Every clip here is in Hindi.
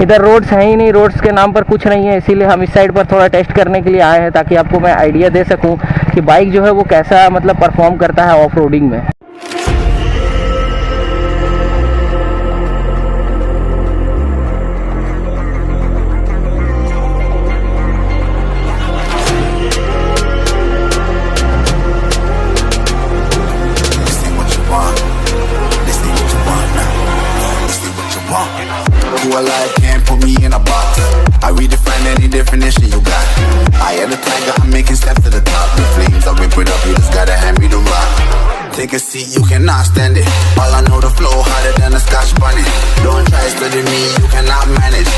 इधर रोड्स हैं ही नहीं, रोड्स के नाम पर कुछ नहीं है, इसीलिए हम इस साइड पर थोड़ा टेस्ट करने के लिए आए हैं ताकि आपको मैं आइडिया दे सकूं कि बाइक जो है वो कैसा मतलब परफॉर्म करता है ऑफ रोडिंग में। Who alive can't put me in a box. I redefine any definition you got. I am the tiger, I'm making steps to the top. The flames, I whip it up, you just gotta hand me the rock. Take a seat, you cannot stand it. All I know, the flow harder than a Scotch bonnet. Don't try study me, you cannot manage.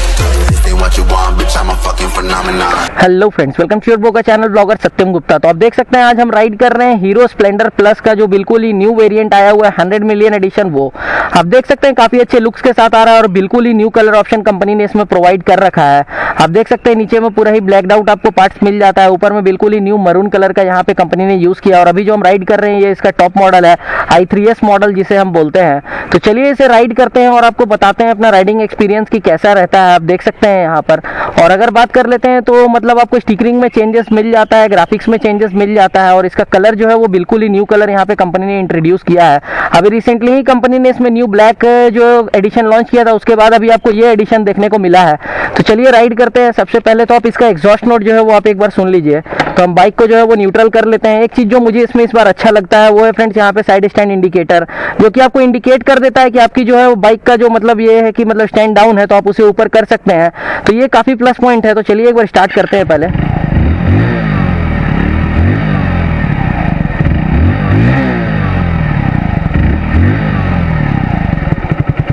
This ain't what you want, bitch, I'm a fucking phenomenon. Hello friends, welcome to your बोका चैनल ब्लॉगर सत्यम गुप्ता। तो आप देख सकते हैं आज हम राइड कर रहे हैं हीरो स्प्लेंडर प्लस का जो बिल्कुल ही न्यू वेरिएंट आया हुआ है 100 मिलियन एडिशन। वो आप देख सकते हैं काफी अच्छे लुक्स के साथ आ रहा है और बिल्कुल ही न्यू कलर ऑप्शन कंपनी ने इसमें प्रोवाइड कर रखा है। आप देख सकते हैं नीचे में पूरा ही ब्लैक आउट आपको पार्ट्स मिल जाता है, ऊपर में बिल्कुल ही न्यू मरून कलर का यहाँ पे कंपनी ने यूज किया। और अभी जो हम राइड कर रहे हैं ये इसका टॉप मॉडल है, i3s मॉडल जिसे हम बोलते हैं। तो चलिए इसे राइड करते हैं और आपको बताते हैं अपना राइडिंग एक्सपीरियंस की कैसा रहता है। आप देख सकते हैं यहाँ पर। और अगर बात कर लेते हैं तो मतलब आपको स्टिकरिंग में चेंजेस मिल जाता है, ग्राफिक्स में चेंजेस मिल जाता है और इसका कलर जो है वो बिल्कुल ही न्यू कलर यहाँ पे कंपनी ने इंट्रोड्यूस किया है। अभी रिसेंटली ही कंपनी ने इसमें न्यू ब्लैक जो एडिशन लॉन्च किया था, उसके बाद अभी आपको ये एडिशन देखने को मिला है। तो चलिए राइड करते हैं। सबसे पहले तो आप इसका एग्जॉस्ट नोट जो है वो आप एक बार सुन लीजिए। तो हम बाइक को जो है वो न्यूट्रल कर लेते हैं। एक चीज जो मुझे इसमें इस बार अच्छा लगता है वो है फ्रेंड्स यहाँ पे साइड स्टैंड इंडिकेटर, जो कि आपको इंडिकेट कर देता है कि आपकी जो है वो बाइक का जो मतलब ये है कि मतलब स्टैंड डाउन है तो आप उसे ऊपर कर सकते हैं। तो ये काफी प्लस पॉइंट है। तो चलिए एक बार स्टार्ट करते हैं पहले।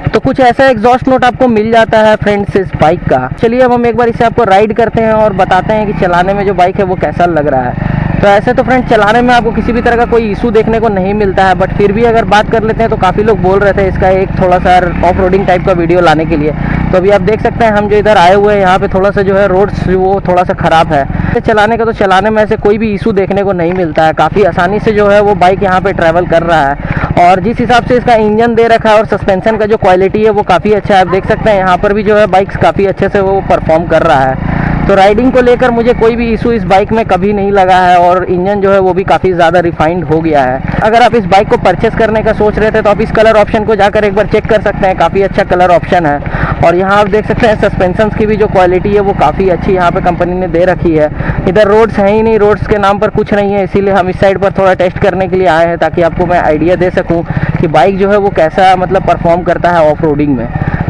तो कुछ ऐसा एग्जॉस्ट नोट आपको मिल जाता है फ्रेंड्स इस बाइक का। चलिए अब हम एक बार इसे आपको राइड करते हैं और बताते हैं कि चलाने में जो बाइक है वो कैसा लग रहा है। तो ऐसे तो फ्रेंड्स चलाने में आपको किसी भी तरह का कोई इशू देखने को नहीं मिलता है, बट फिर भी अगर बात कर लेते हैं तो काफ़ी लोग बोल रहे थे इसका एक थोड़ा सा ऑफ रोडिंग टाइप का वीडियो लाने के लिए। तो अभी आप देख सकते हैं हम जो इधर आए हुए हैं यहाँ पे थोड़ा सा जो है रोड्स वो थोड़ा सा ख़राब है। चलाने का तो चलाने में ऐसे कोई भी इशू देखने को नहीं मिलता है, काफ़ी आसानी से जो है वो बाइक यहाँ पे ट्रैवल कर रहा है। और जिस हिसाब से इसका इंजन दे रखा है और सस्पेंशन का जो क्वालिटी है वो काफ़ी अच्छा है। आप देख सकते हैं यहाँ पर भी जो है बाइक्स काफ़ी अच्छे से वो परफॉर्म कर रहा है। तो राइडिंग को लेकर मुझे कोई भी इशू इस बाइक में कभी नहीं लगा है और इंजन जो है वो भी काफ़ी ज़्यादा रिफाइंड हो गया है। अगर आप इस बाइक को परचेस करने का सोच रहे थे तो आप इस कलर ऑप्शन को जाकर एक बार चेक कर सकते हैं, काफ़ी अच्छा कलर ऑप्शन है। और यहाँ आप देख सकते हैं सस्पेंशन की भी जो क्वालिटी है वो काफ़ी अच्छी यहाँ पे कंपनी ने दे रखी है। इधर रोड्स हैं ही नहीं, रोड्स के नाम पर कुछ नहीं है, इसीलिए हम इस साइड पर थोड़ा टेस्ट करने के लिए आए हैं ताकि आपको मैं आइडिया दे सकूँ कि बाइक जो है वो कैसा मतलब परफॉर्म करता है ऑफ रोडिंग में।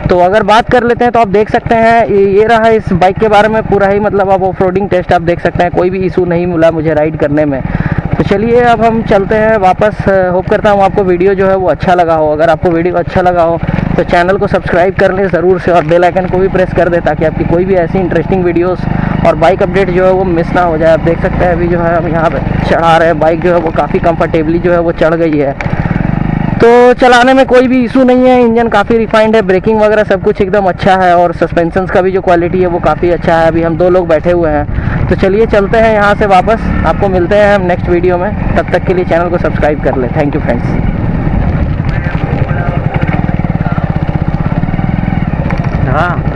तो अगर बात कर लेते हैं तो आप देख सकते हैं ये रहा इस बाइक के बारे में पूरा ही मतलब आप ऑफ रोडिंग टेस्ट आप देख सकते हैं, कोई भी इशू नहीं मिला मुझे राइड करने में। तो चलिए अब हम चलते हैं वापस। होप करता हूँ आपको वीडियो जो है वो अच्छा लगा हो। अगर आपको वीडियो अच्छा लगा हो तो चैनल को सब्सक्राइब कर लें ज़रूर से और बेल आइकन को भी प्रेस कर दें ताकि आपकी कोई भी ऐसी इंटरेस्टिंग वीडियोस और बाइक अपडेट जो है वो मिस ना हो जाए। आप देख सकते हैं अभी जो है हम यहाँ पर चढ़ा रहे हैं, बाइक जो है वो काफ़ी कंफर्टेबली जो है वो चढ़ गई है। तो चलाने में कोई भी इशू नहीं है, इंजन काफ़ी रिफाइंड है, ब्रेकिंग वगैरह सब कुछ एकदम अच्छा है और सस्पेंशंस का भी जो क्वालिटी है वो काफ़ी अच्छा है। अभी हम 2 लोग बैठे हुए हैं। तो चलिए चलते हैं यहाँ से वापस, आपको मिलते हैं हम नेक्स्ट वीडियो में। तब तक के लिए चैनल को सब्सक्राइब कर लें। Thank you friends. हाँ।